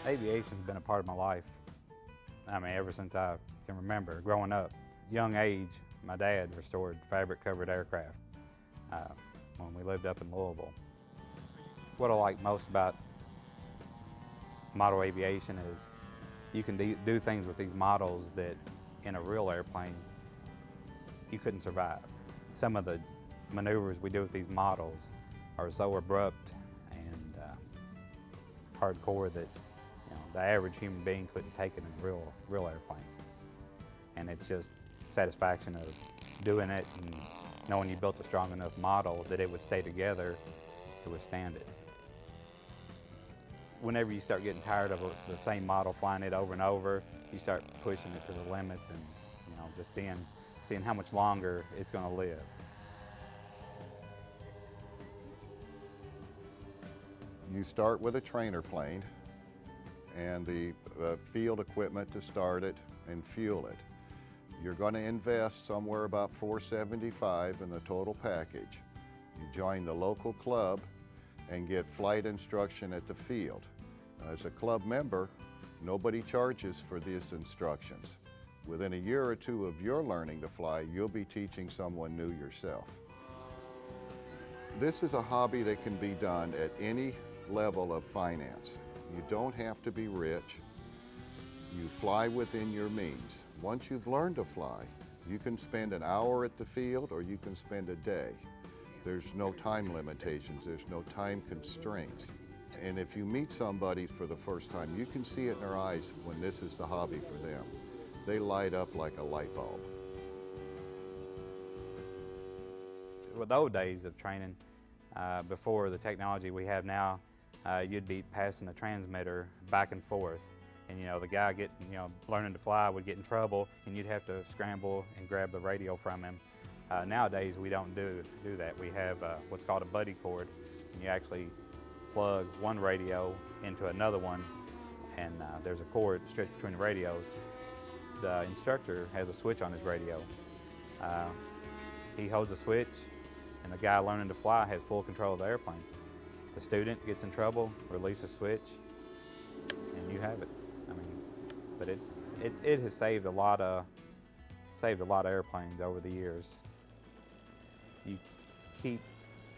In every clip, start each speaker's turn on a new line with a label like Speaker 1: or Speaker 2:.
Speaker 1: Aviation's been a part of my life. I mean, ever since I can remember, growing up. Young age, my dad restored fabric-covered aircraft when we lived up in Louisville. What I like most about model aviation is you can do things with these models that in a real airplane you couldn't survive. Some of the maneuvers we do with these models are so abrupt and hardcore that the average human being couldn't take it in a real airplane. And it's just satisfaction of doing it and knowing you built a strong enough model that it would stay together to withstand it. Whenever you start getting tired of the same model, flying it over and over, you start pushing it to the limits and just seeing how much longer it's going to live.
Speaker 2: You start with a trainer plane and the field equipment to start it and fuel it. You're going to invest somewhere about $475 in the total package. You join the local club and get flight instruction at the field. As a club member, nobody charges for these instructions. Within a year or two of your learning to fly, you'll be teaching someone new yourself. This is a hobby that can be done at any level of finance. You don't have to be rich. You fly within your means. Once you've learned to fly, you can spend an hour at the field or you can spend a day. There's no time limitations, there's no time constraints. And if you meet somebody for the first time, you can see it in their eyes when this is the hobby for them. They light up like a light bulb.
Speaker 1: With the old days of training, before the technology we have now, you'd be passing a transmitter back and forth. And the guy learning to fly would get in trouble and you'd have to scramble and grab the radio from him. Nowadays we don't do that. We have what's called a buddy cord, and you actually plug one radio into another one, and there's a cord stretched between the radios. The instructor has a switch on his radio. He holds a switch and the guy learning to fly has full control of the airplane. The student gets in trouble, release a switch, and you have it. But it has saved a lot of airplanes over the years. You keep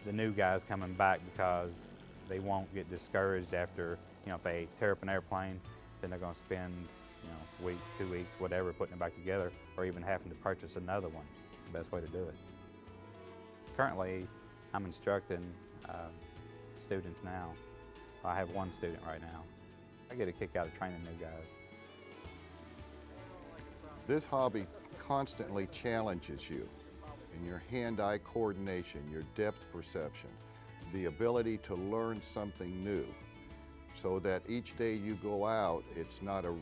Speaker 1: the new guys coming back because they won't get discouraged after, if they tear up an airplane, then they're going to spend, a week, 2 weeks, whatever, putting it back together, or even having to purchase another one. It's the best way to do it. Currently, I'm instructing students now. I have one student right now. I get a kick out of training new guys.
Speaker 2: This hobby constantly challenges you in your hand-eye coordination, your depth perception, the ability to learn something new, so that each day you go out, it's not a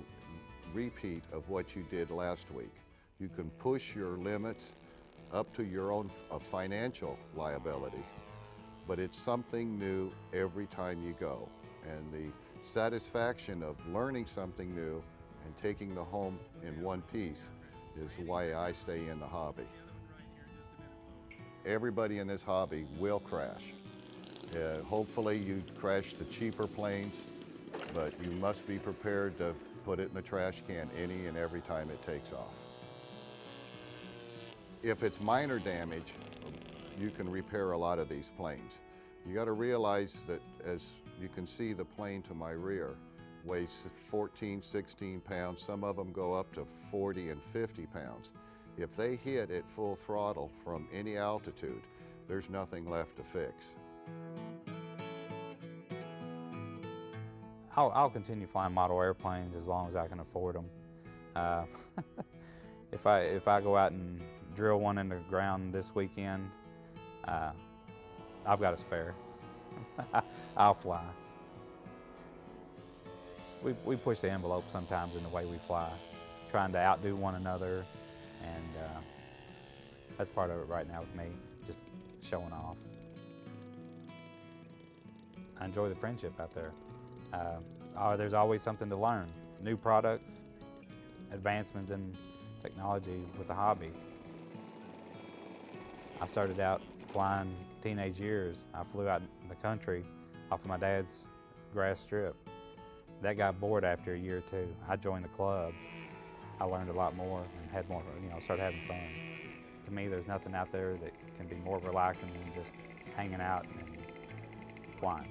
Speaker 2: repeat of what you did last week. You can push your limits up to your own financial liability, but it's something new every time you go. And the satisfaction of learning something new and taking the home in one piece is why I stay in the hobby. Everybody in this hobby will crash. Hopefully you crash the cheaper planes, but you must be prepared to put it in the trash can any and every time it takes off. If it's minor damage, you can repair a lot of these planes. You got to realize that, as you can see, the plane to my rear weighs 14, 16 pounds. Some of them go up to 40 and 50 pounds. If they hit at full throttle from any altitude, there's nothing left to fix.
Speaker 1: I'll continue flying model airplanes as long as I can afford them. If I go out and drill one in the ground this weekend, I've got a spare. I'll fly. We push the envelope sometimes in the way we fly, trying to outdo one another, and that's part of it right now with me, just showing off. I enjoy the friendship out there. There's always something to learn, new products, advancements in technology with the hobby. I started out flying teenage years. I flew out in the country off of my dad's grass strip. That got bored after a year or two. I joined the club. I learned a lot more and had more, started having fun. To me, there's nothing out there that can be more relaxing than just hanging out and flying.